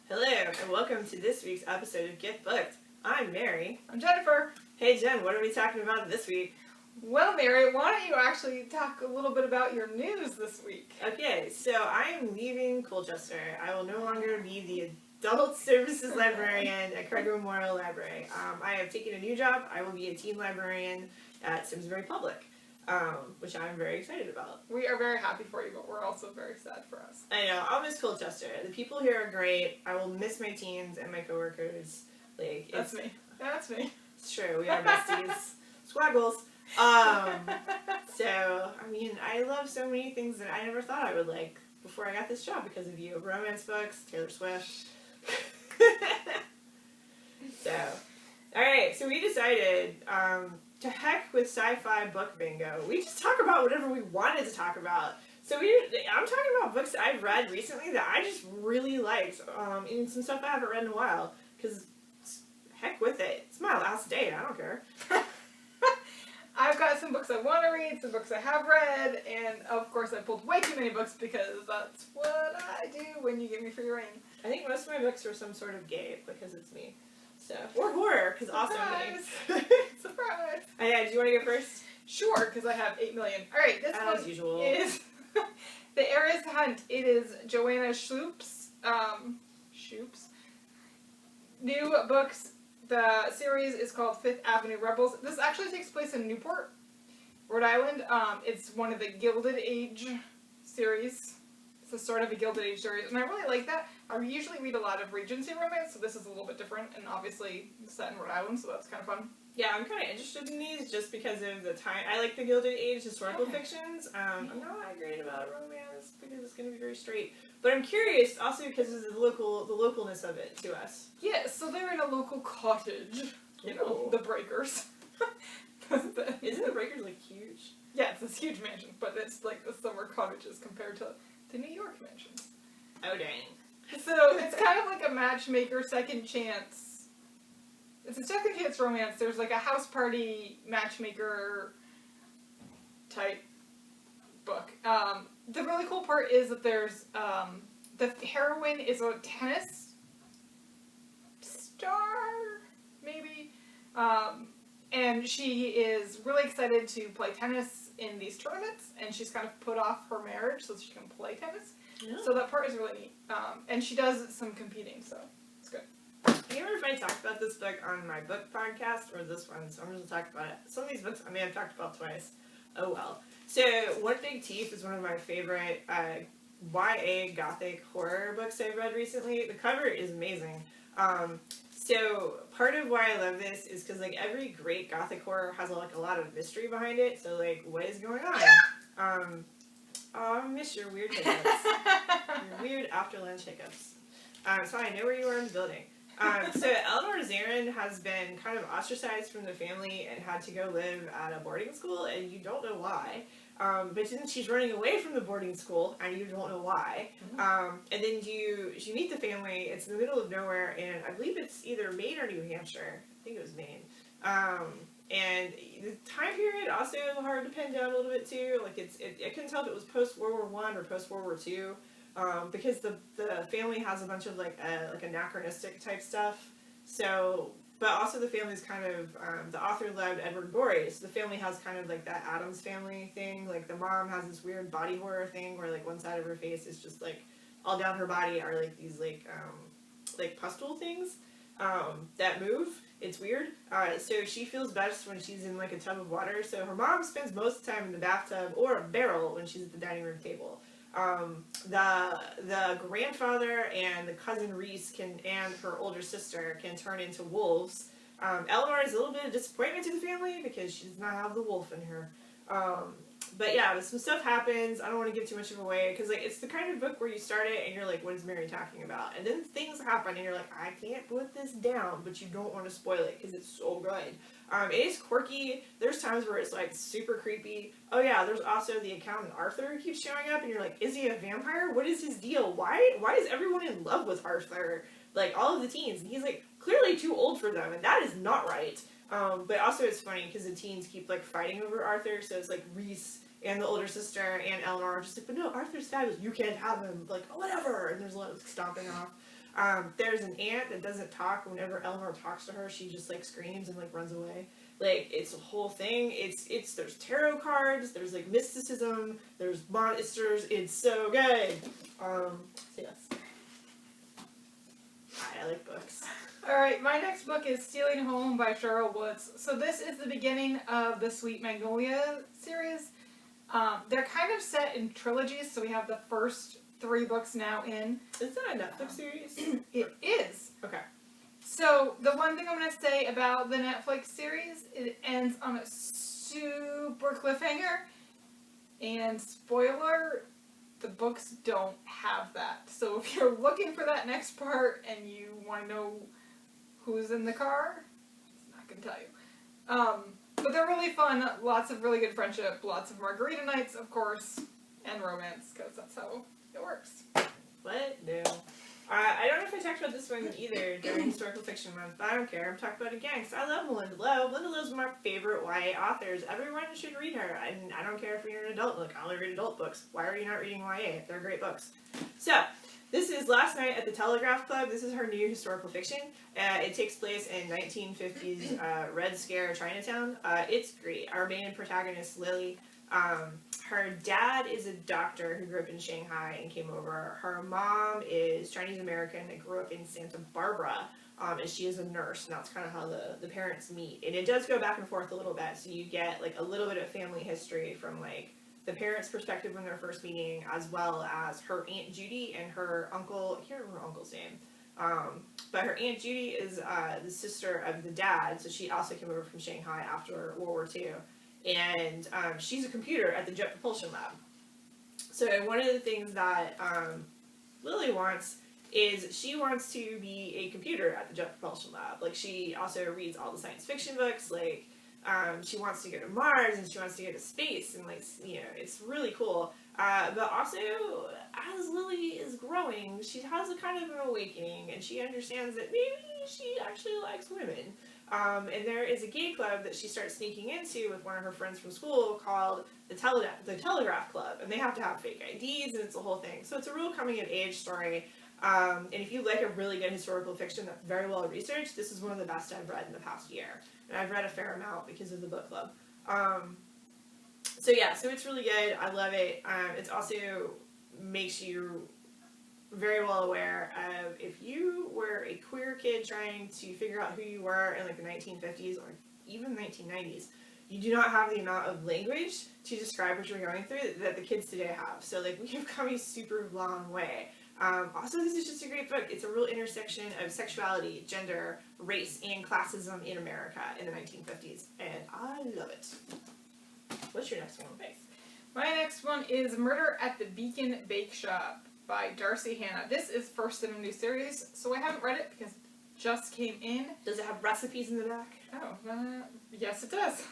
Hello, and welcome to this week's episode of Get Booked. I'm Mary. I'm Jennifer. Hey Jen, what are we talking about this week? Well, Mary, why don't you actually talk a little bit about your news this week? Okay, so I am leaving Colchester. I will no longer be the Adult Services Librarian at Craig Memorial Library. I have taken a new job. I will be a teen librarian at Simsbury Public, which I'm very excited about. We are very happy for you, but we're also very sad for us. I know, I'll miss Colchester. The people here are great. I will miss my teens and my coworkers. That's me. That's me. It's true, we are besties. Squaggles. So, I mean, I love so many things that I never thought I would like before I got this job because of you. Romance books, Taylor Swift. So, alright, so we decided, to heck with sci-fi book bingo. We just talk about whatever we wanted to talk about. So I'm talking about books that I've read recently that I just really liked, and some stuff I haven't read in a while, because heck with it. It's my last date, I don't care. I've got some books I want to read, some books I have read, and of course I pulled way too many books because that's what I do when you give me free reign. I think most of my books are some sort of gay, because it's me. So, or horror, because also me. Surprise! Yeah, do you want to go first? Sure, because I have 8 million. Alright, this one as usual. is the Aries Hunt. It is Joanna Shupe's new books. The series is called Fifth Avenue Rebels. This actually takes place in Newport, Rhode Island. It's one of the Gilded Age series. It's the start of a Gilded Age series, and I really like that. I usually read a lot of Regency romance, so this is a little bit different, and obviously set in Rhode Island, so that's kind of fun. Yeah, I'm kind of interested in these just because of the time. I like the Gilded Age historical fictions. I'm not that great about romance because it's going to be very straight. But I'm curious also because of the localness of it to us. Yeah, so they're in a local cottage. You know, the Breakers. Isn't the Breakers like huge? Yeah, it's this huge mansion, but it's like the summer cottages compared to the New York mansions. Oh dang. So it's kind of like a matchmaker second chance. It's a second chance romance. There's like a house party matchmaker type book. The really cool part is that there's the heroine is a tennis star, maybe, and she is really excited to play tennis in these tournaments, and she's kind of put off her marriage so she can play tennis. Yeah. So that part is really neat, and she does some competing, so it's good. I can't remember if I talked about this book on my book podcast or this one, so I'm just going to talk about it. Some of these books I may have talked about twice. Oh well. So, One Big Teeth is one of my favorite YA gothic horror books I've read recently. The cover is amazing. So, part of why I love this is because, like, every great gothic horror has, like, a lot of mystery behind it. So, like, what is going on? Oh, I miss your weird hiccups. Your weird after lunch hiccups. So I know where you are in the building. So Eleanor Zarin has been kind of ostracized from the family and had to go live at a boarding school, and you don't know why. But then she's running away from the boarding school, and you don't know why. And then you meet the family. It's in the middle of nowhere, and I believe it's either Maine or New Hampshire. I think it was Maine. And the time period also hard to pin down a little bit too. Like I couldn't tell if it was post World War I or post World War II. Because the family has a bunch of like anachronistic type stuff. So, but also the family's kind of, the author loved Edward Gorey, so the family has kind of like that Addams Family thing. Like the mom has this weird body horror thing where like one side of her face is just like, all down her body are like these like pustule things, that move. It's weird. So she feels best when she's in like a tub of water. So her mom spends most of the time in the bathtub or a barrel when she's at the dining room table. The grandfather and the cousin Reese and her older sister can turn into wolves. Eleanor is a little bit of disappointment to the family because she does not have the wolf in her. But yeah, some stuff happens. I don't want to give too much of away because like it's the kind of book where you start it and you're like, what is Mary talking about? And then things happen and you're like, I can't put this down, but you don't want to spoil it because it's so good. It is quirky. There's times where it's like super creepy. Oh yeah, there's also the accountant Arthur who keeps showing up and you're like, is he a vampire? What is his deal? Why is everyone in love with Arthur? Like all of the teens. And he's like clearly too old for them and that is not right. But also it's funny because the teens keep like fighting over Arthur, so it's like Reese and the older sister and Eleanor are just like, but no, Arthur's fabulous, you can't have him, like, oh, whatever, and there's a lot of stomping off. There's an ant that doesn't talk. Whenever Eleanor talks to her, she just like screams and like runs away. Like, it's a whole thing. There's tarot cards, there's like mysticism, there's monsters. It's so good. So yes. I like books. Alright, my next book is Stealing Home by Sherryl Woods. So this is the beginning of the Sweet Magnolia series. They're kind of set in trilogies, so we have the first 3 books now in. Is that a Netflix series? It is. Okay. So, the one thing I'm going to say about the Netflix series, it ends on a super cliffhanger. And spoiler, the books don't have that. So if you're looking for that next part and you want to know who's in the car, I'm not going to tell you. But they're really fun. Lots of really good friendship. Lots of margarita nights, of course. And romance, because that's how it works. What? No. I don't know if I talked about this one either during Historical Fiction Month, but I don't care. I'm talking about it again because I love Melinda Lowe. Melinda Lowe's one of my favorite YA authors. Everyone should read her. And I don't care if you're an adult. Look, I only read adult books. Why are you not reading YA? They're great books. So, this is Last Night at the Telegraph Club. This is her new historical fiction. It takes place in 1950s Red Scare Chinatown. It's great. Our main protagonist, Lily, her dad is a doctor who grew up in Shanghai and came over. Her mom is Chinese American and grew up in Santa Barbara, and she is a nurse, and that's kind of how the parents meet. And it does go back and forth a little bit, so you get like a little bit of family history from like the parents' perspective when they're first meeting, as well as her Aunt Judy and her uncle. I can't remember her uncle's name, but her Aunt Judy is the sister of the dad, so she also came over from Shanghai after World War II. And she's a computer at the Jet Propulsion Lab. So one of the things that Lily wants is she wants to be a computer at the Jet Propulsion Lab. Like, she also reads all the science fiction books. Like, she wants to go to Mars and she wants to go to space. And, like, you know, it's really cool. But also, as Lily is growing, she has a kind of an awakening. And she understands that maybe she actually likes women. And there is a gay club that she starts sneaking into with one of her friends from school called the Telegraph Club. And they have to have fake IDs, and it's a whole thing. So it's a real coming-of-age story. And if you like a really good historical fiction that's very well researched, this is one of the best I've read in the past year. And I've read a fair amount because of the book club. So yeah, so it's really good. I love it. It also makes you very well aware of if you were a queer kid trying to figure out who you were in like the 1950s or even 1990s, you do not have the amount of language to describe what you're going through that the kids today have. So like, we have come a super long way. Also, this is just a great book. It's a real intersection of sexuality, gender, race, and classism in America in the 1950s, and I love it. What's your next one, Beth? My next one is Murder at the Beacon Bakeshop by Darci Hannah. This is first in a new series, so I haven't read it because it just came in. Does it have recipes in the back? Oh, yes it does.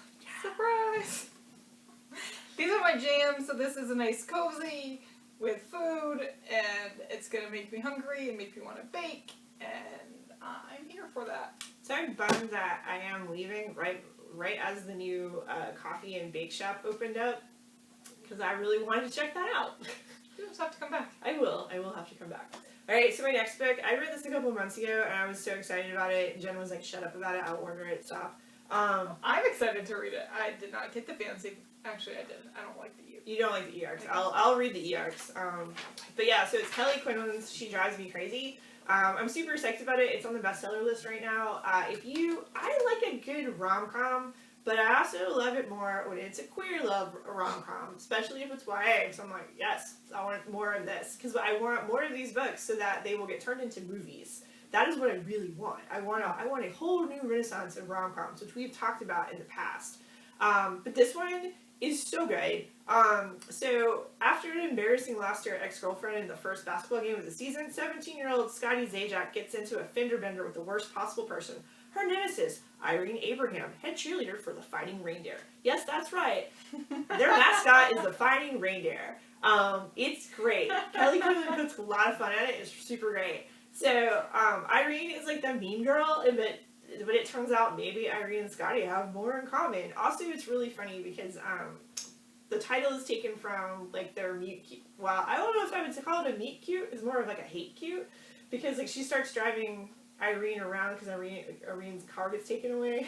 Surprise! These are my jams, so this is a nice cozy with food, and it's gonna make me hungry and make me want to bake, and I'm here for that. So I'm bummed that I am leaving right as the new coffee and bake shop opened up, because I really wanted to check that out. You just have to come back. I will have to come back. Alright, so my next book, I read this a couple months ago, and I was so excited about it. Jen was like, shut up about it, I'll order it, stop. I'm excited to read it. I did not get the fancy. Actually, I did. I don't like the E. You don't like the E-arcs. I'll read the E-arcs. But yeah, so it's Kelly Quinlan's She Drives Me Crazy. I'm super psyched about it. It's on the bestseller list right now. I like a good rom-com, but I also love it more when it's a queer love rom-com, especially if it's YA. So I'm like, yes, I want more of this, because I want more of these books so that they will get turned into movies. That is what I really want. I want a whole new renaissance of rom-coms, which we've talked about in the past. But this one is so good. So after an embarrassing loss to her ex-girlfriend in the first basketball game of the season, 17-year-old Scotty Zajac gets into a fender bender with the worst possible person, her nemesis, Irene Abraham, head cheerleader for the Fighting Reindeer. Yes, that's right. Their mascot is the Fighting Reindeer. It's great. Kelly Quinlan puts a lot of fun at it. It's super great. So, Irene is like the mean girl, but it turns out maybe Irene and Scotty have more in common. Also, it's really funny because the title is taken from like their meet cute. Well, I don't know if I would call it a meet cute. It's more of like a hate cute, because like she starts driving Irene around because Irene's car gets taken away.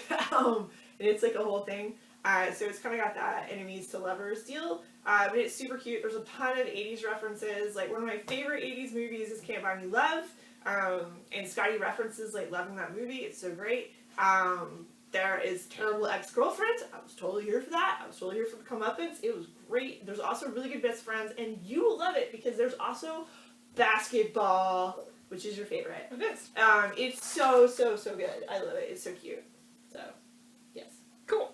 And it's like a whole thing. So it's kind of got that enemies to lovers deal. But it's super cute. There's a ton of 80s references. Like one of my favorite 80s movies is Can't Buy Me Love. And Scotty references like loving that movie. It's so great. There is Terrible Ex-Girlfriend. I was totally here for that. I was totally here for the comeuppance. It was great. There's also really good best friends, and you will love it because there's also basketball, which is your favorite. It is. It's so good. I love it. It's so cute. So, yes. Cool.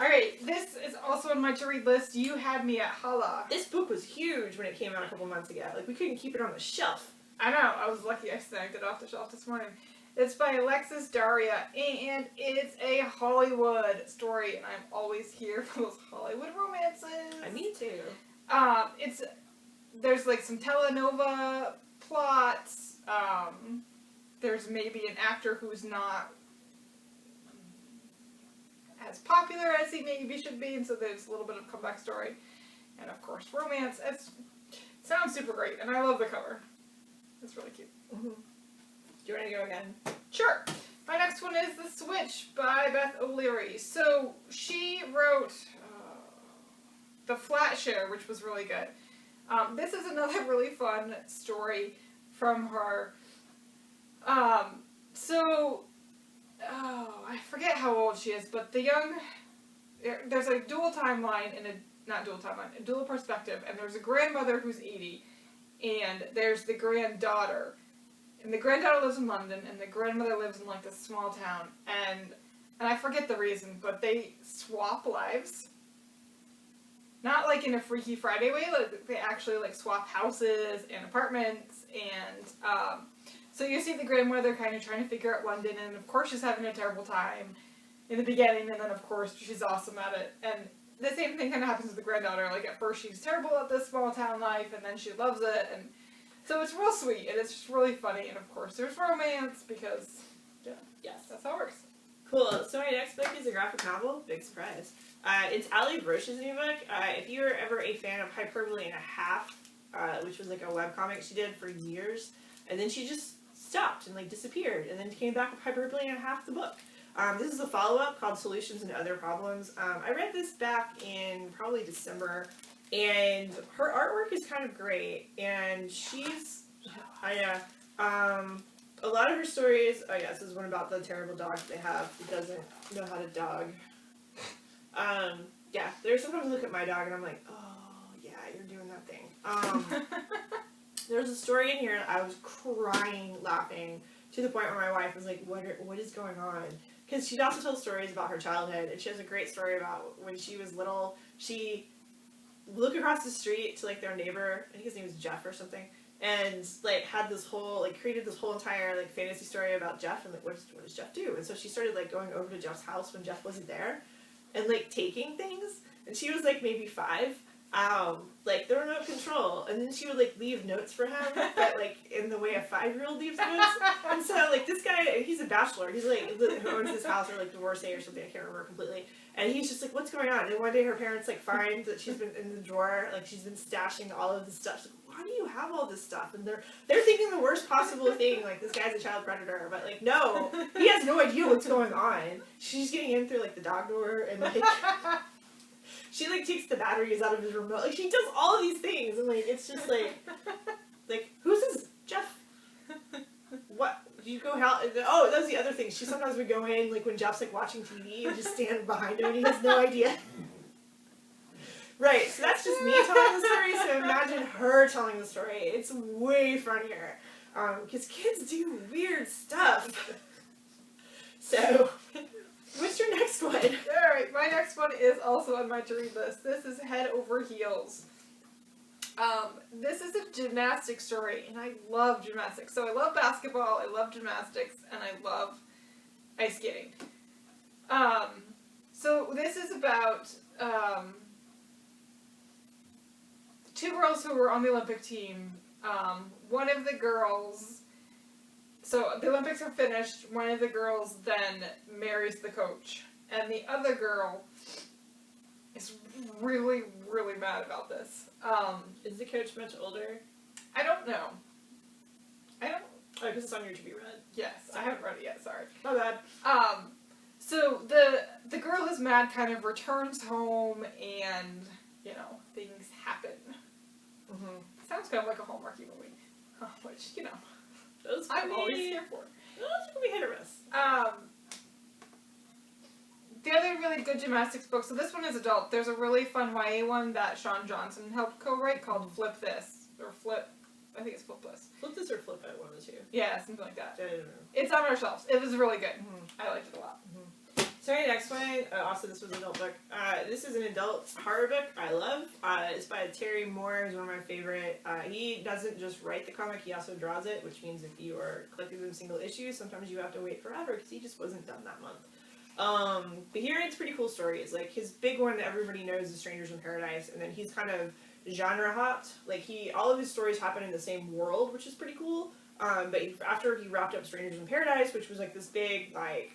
Alright, this is also on my to-read list. You Had Me at Hola. This book was huge when it came out a couple months ago. Like, we couldn't keep it on the shelf. I know. I was lucky I snagged it off the shelf this morning. It's by Alexis, Daria, and it's a Hollywood story, and I'm always here for those Hollywood romances. Me too. There's like some telenova plots. There's maybe an actor who's not as popular as he maybe should be, and so there's a little bit of comeback story. And of course, romance. It sounds super great, and I love the cover. It's really cute. Mm-hmm. Do you want to go again? Sure. My next one is The Switch by Beth O'Leary. So she wrote The Flat Share, which was really good. This is another really fun story from her. I forget how old she is, but there's a dual timeline and a dual perspective, and there's a grandmother who's 80, and there's the granddaughter. And the granddaughter lives in London, and the grandmother lives in, like, this small town. And I forget the reason, but they swap lives. Not, like, in a Freaky Friday way. Like, they actually, like, swap houses and apartments. And, so you see the grandmother kind of trying to figure out London, and, of course, she's having a terrible time in the beginning. And then, of course, she's awesome at it. And the same thing kind of happens with the granddaughter. Like, at first, she's terrible at this small town life, and then she loves it. And so it's real sweet, and it's just really funny, and of course there's romance, because, yeah, yes, that's how it works. Cool. So my next book is a graphic novel. Big surprise. It's Allie Brosh's new book. If you were ever a fan of Hyperbole and a Half, which was like a webcomic she did for years, and then she just stopped and like disappeared, and then came back with Hyperbole and a Half the book. This is a follow-up called Solutions and Other Problems. I read this back in probably December. And her artwork is kind of great, and she's, a lot of her stories, this is one about the terrible dog they have who doesn't know how to dog. There's sometimes I look at my dog and I'm like, oh, yeah, you're doing that thing. There's a story in here and I was crying, laughing, to the point where my wife was like, what is going on? Because she also tells stories about her childhood, and she has a great story about when she was little, she look across the street to like their neighbor, I think his name was Jeff or something, and like had this whole created this whole entire like fantasy story about Jeff, and like what does Jeff do? And so she started like going over to Jeff's house when Jeff wasn't there, and like taking things, and she was like maybe 5, like the remote control, and then she would like leave notes for him, but like in the way a 5-year-old leaves notes. And so like this guy, he's a bachelor, he's like who owns this house, or like divorcee or something, I can't remember completely. And he's just like, what's going on? And one day her parents like find that she's been in the drawer, like she's been stashing all of this stuff. She's like, why do you have all this stuff? And they're thinking the worst possible thing, like this guy's a child predator, but like no, he has no idea what's going on. She's getting in through like the dog door, and like she like takes the batteries out of his remote. Like she does all of these things, and like it's just like who's this Jeff? What? You go how? Oh, that was the other thing. She sometimes would go in like when Jeff's like watching TV and just stand behind him, and he has no idea. Right. So that's just me telling the story. So imagine her telling the story. It's way funnier because kids do weird stuff. So, what's your next one? Alright, my next one is also on my to-read list. This is Head Over Heels. This is a gymnastics story, and I love gymnastics. So I love basketball, I love gymnastics, and I love ice skating. So this is about, 2 girls who were on the Olympic team. One of the girls, so the Olympics are finished, one of the girls then marries the coach, and the other girl is really, really mad about this. Is the coach much older? I don't know. Oh, because it's on your to be read. Yes, I haven't read it yet, sorry. My bad. So the girl who's mad kind of returns home and, you know, things happen. Mm-hmm. Sounds kind of like a Hallmarky movie. Which, you know, Those I'm always here for. Those can be hit or miss. The other really good gymnastics book, so this one is adult. There's a really fun YA one that Sean Johnson helped co-write called Flip This. Or Flip, I think it's Flip This. Flip This or Flip It, one of the two. Yeah, something like that. I don't know. It's on our shelves. It was really good. Mm-hmm. I liked it a lot. Mm-hmm. So my next one, also this was an adult book. This is an adult horror book I love. It's by Terry Moore. He's one of my favorite. He doesn't just write the comic, he also draws it, which means if you are collecting them single issues, sometimes you have to wait forever because he just wasn't done that month. But here it's pretty cool stories. Like his big one that everybody knows is Strangers in Paradise, and then he's kind of genre hopped. Like all of his stories happen in the same world, which is pretty cool. But after he wrapped up Strangers in Paradise, which was like this big like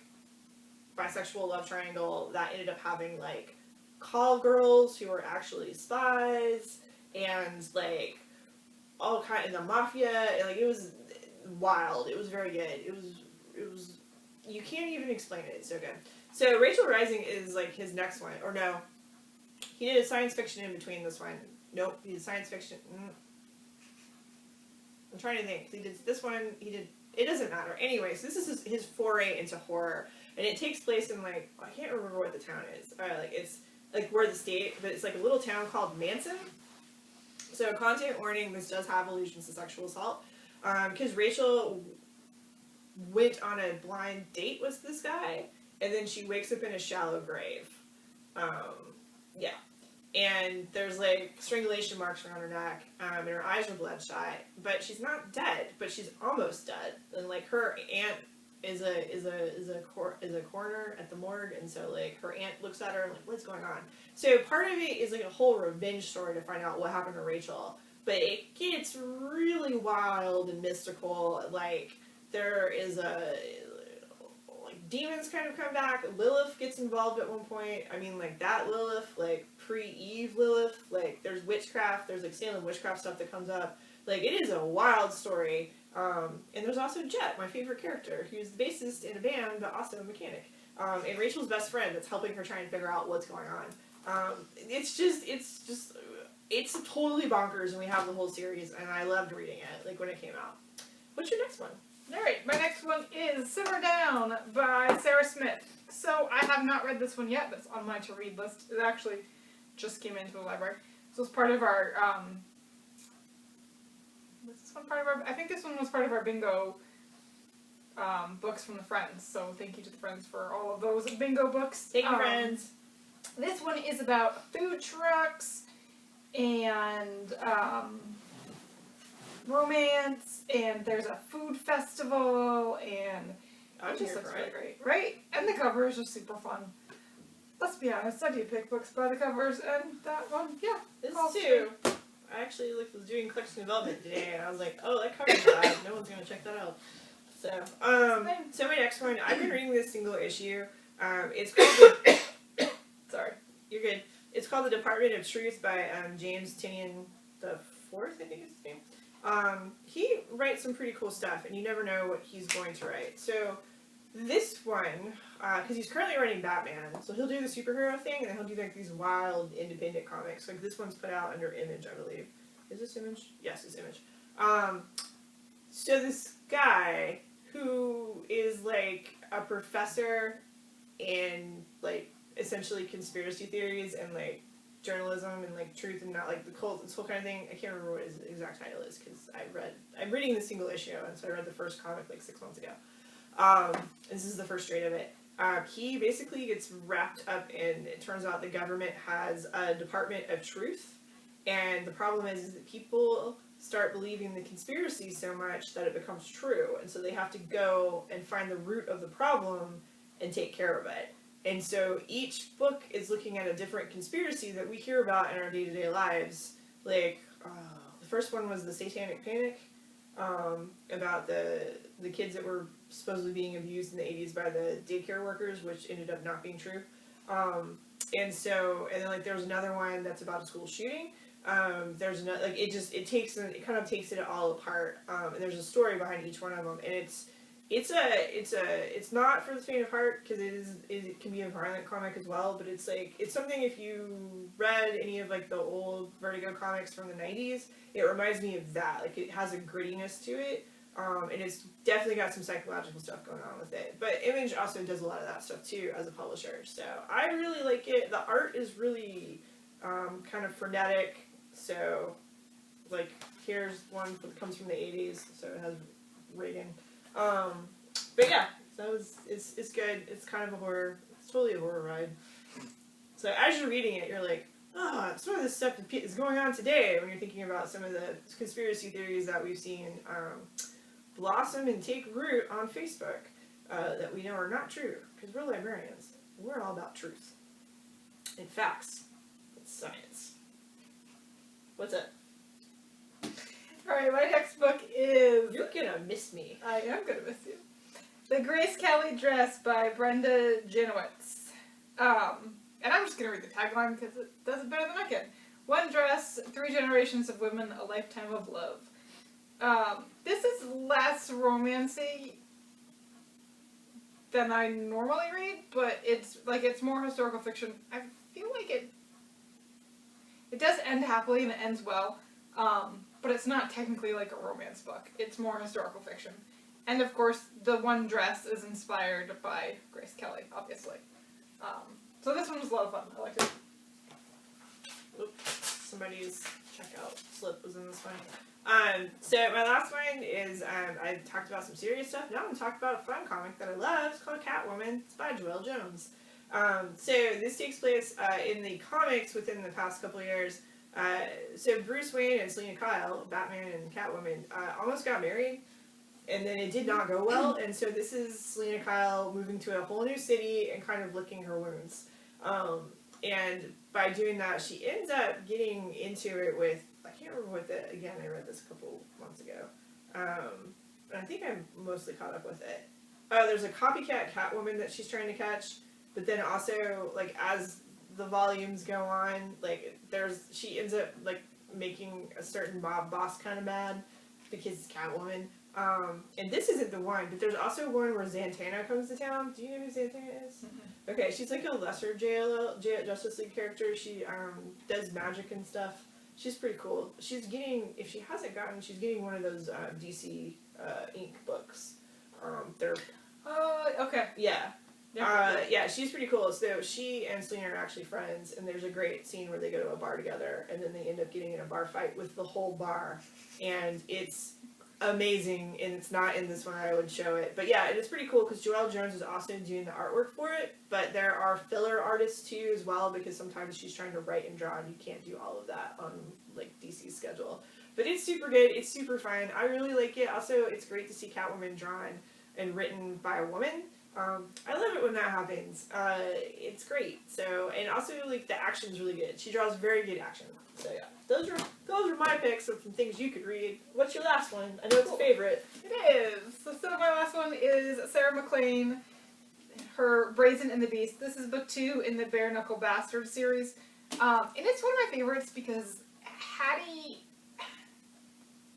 bisexual love triangle that ended up having like call girls who were actually spies and like all kind of the mafia, and like it was wild. It was very good. It was you can't even explain it. It's so good. So Rachel Rising is like his next one, or no, he did a science fiction in between this one. Nope, he did science fiction. I'm trying to think. He did this one. He did. It doesn't matter. Anyways, this is his foray into horror. And it takes place in, like, I can't remember what the town is. Like, it's, like, where the state, but it's, like, a little town called Manson. So, content warning, this does have allusions to sexual assault. Because Rachel went on a blind date with this guy, and then she wakes up in a shallow grave. Yeah. And there's, like, strangulation marks around her neck, and her eyes are bloodshot. But she's not dead, but she's almost dead. And, like, her aunt is a coroner at the morgue, and so like her aunt looks at her and like, what's going on? So part of it is like a whole revenge story to find out what happened to Rachel, but it gets really wild and mystical. Like there is like demons kind of come back. Lilith gets involved at one point. I mean like that Lilith, like pre-Eve Lilith. Like there's witchcraft. There's like Salem witchcraft stuff that comes up. Like it is a wild story. And there's also Jet, my favorite character, who's the bassist in a band, but also a mechanic. And Rachel's best friend that's helping her try and figure out what's going on. It's totally bonkers, and we have the whole series, and I loved reading it, like, when it came out. What's your next one? Alright, my next one is Simmer Down by Sarah Smith. So, I have not read this one yet, but it's on my to-read list. It actually just came into the library. So, it's part of our, I think this one was part of our bingo books from the Friends, so thank you to the Friends for all of those bingo books. Thank you, Friends. This one is about food trucks and romance, and there's a food festival, and it just looks really great, right? And the cover is just super fun. Let's be honest, I do pick books by the covers, and that one, yeah, this too. I actually was doing collection development today, and I was like, oh, that cover's bad. No one's gonna check that out. So, so my next one, I've been reading this single issue. It's called the, sorry, you're good. It's called The Department of Truth by James Tynion the Fourth, I think is his name. He writes some pretty cool stuff, and you never know what he's going to write. So this one, because he's currently writing Batman, so he'll do the superhero thing, and then he'll do like these wild independent comics. Like this one's put out under Image, I believe. Is this Image? Yes, it's Image. So this guy who is like a professor in like essentially conspiracy theories and like journalism and like truth and not like the cult, this whole kind of thing. I can't remember what his exact title is because I'm reading the single issue, and so I read the first comic like 6 months ago. This is the first trade of it. He basically gets wrapped up in, it turns out the government has a Department of Truth, and the problem is that people start believing the conspiracy so much that it becomes true, and so they have to go and find the root of the problem and take care of it. And so each book is looking at a different conspiracy that we hear about in our day-to-day lives. Like, the first one was the Satanic Panic, about the kids that were supposedly being abused in the 80s by the daycare workers, which ended up not being true. And then like there was another one that's about a school shooting. There's no, like, it kind of takes it all apart. And there's a story behind each one of them, and it's not for the faint of heart, because it can be a violent comic as well, but it's like, it's something, if you read any of like the old Vertigo comics from the 90s, it reminds me of that. Like, it has a grittiness to it, and it's definitely got some psychological stuff going on with it. But Image also does a lot of that stuff too as a publisher, so I really like it. The art is really kind of frenetic, so like, here's one that comes from the 80s, so it has rating. But yeah, it's good. It's kind of a horror. It's totally a horror ride. So as you're reading it, you're like, some of this stuff is going on today, when you're thinking about some of the conspiracy theories that we've seen blossom and take root on Facebook that we know are not true, because we're librarians. We're all about truth and facts and science. What's up? Alright, my next book is... You're gonna miss me. I am gonna miss you. The Grace Kelly Dress by Brenda Janowitz. And I'm just gonna read the tagline because it does it better than I can. One dress, 3 generations of women, a lifetime of love. This is less romancy than I normally read, but it's more historical fiction. I feel like it does end happily and it ends well. But it's not technically like a romance book. It's more historical fiction. And of course, the one dress is inspired by Grace Kelly, obviously. So this one was a lot of fun. I liked it. Oops, somebody's checkout slip was in this one. So my last one is, I talked about some serious stuff. Now I'm going to talk about a fun comic that I love. It's called CatWoman. It's by Joelle Jones. So this takes place in the comics within the past couple of years. So Bruce Wayne and Selina Kyle, Batman and Catwoman, almost got married, and then it did not go well, and so this is Selina Kyle moving to a whole new city and kind of licking her wounds. And by doing that, she ends up getting into it with, I can't remember what I read this a couple months ago, but I think I'm mostly caught up with it. There's a copycat Catwoman that she's trying to catch, but then also, like, as the volumes go on, like, she ends up, like, making a certain mob boss kind of mad because it's Catwoman. And this isn't the one, but there's also one where Zatanna comes to town. Do you know who Zatanna is? Mm-hmm. Okay, she's like a lesser Justice League character. She does magic and stuff. She's pretty cool. She's getting, if she hasn't gotten, she's getting one of those DC Inc. books. Okay. Yeah. Yeah, she's pretty cool. So she and Selena are actually friends, and there's a great scene where they go to a bar together, and then they end up getting in a bar fight with the whole bar, and it's amazing, and it's not in this one, or I would show it. But yeah, it's pretty cool, because Joelle Jones is also doing the artwork for it, but there are filler artists too as well, because sometimes she's trying to write and draw, and you can't do all of that on, like, DC's schedule. But it's super good, it's super fun, I really like it. Also, it's great to see Catwoman drawn and written by a woman. I love it when that happens. It's great. So, and also, like, the action's really good. She draws very good action. So yeah, those are my picks of some things you could read. What's your last one? I know it's a favorite. It is. So my last one is Sarah MacLean, her Brazen and the Beast. This is book 2 in the Bare Knuckle Bastard series. And it's one of my favorites because Hattie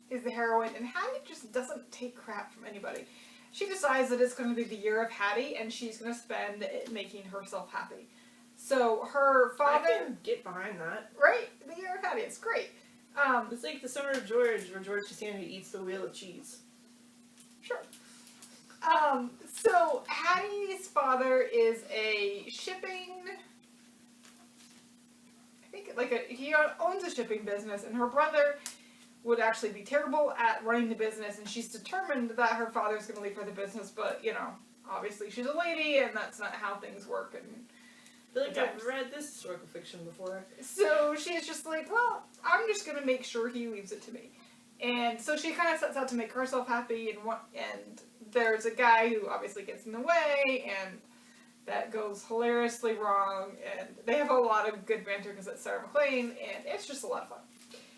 is the heroine, and Hattie just doesn't take crap from anybody. She decides that it's going to be the year of Hattie, and she's going to spend it making herself happy. So her father... I can get behind that. Right? The year of Hattie. It's great. It's like the Summer of George, where George Costanza eats the wheel of cheese. Sure. So Hattie's father is a shipping... I think, he owns a shipping business, and her brother would actually be terrible at running the business, and she's determined that her father's going to leave her the business, but, you know, obviously she's a lady, and that's not how things work, and... I feel like I've read this historical fiction before. So she's just like, well, I'm just going to make sure he leaves it to me. And so she kind of sets out to make herself happy, and there's a guy who obviously gets in the way, and that goes hilariously wrong, and they have a lot of good banter because it's Sarah MacLean, and it's just a lot of fun.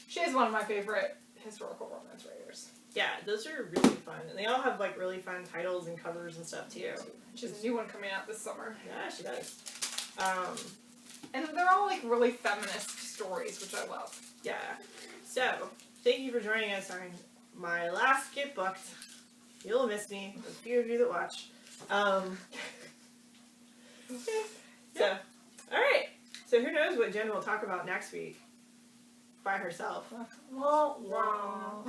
She's one of my favorite historical romance writers. Yeah, those are really fun. And they all have, like, really fun titles and covers and stuff, too. She has a new one coming out this summer. Yeah, she does. And they're all, like, really feminist stories, which I love. Yeah. So, thank you for joining us on my last Get Booked. You'll miss me, the few of you that watch. So, alright. So who knows what Jen will talk about next week by herself. Wah, wah.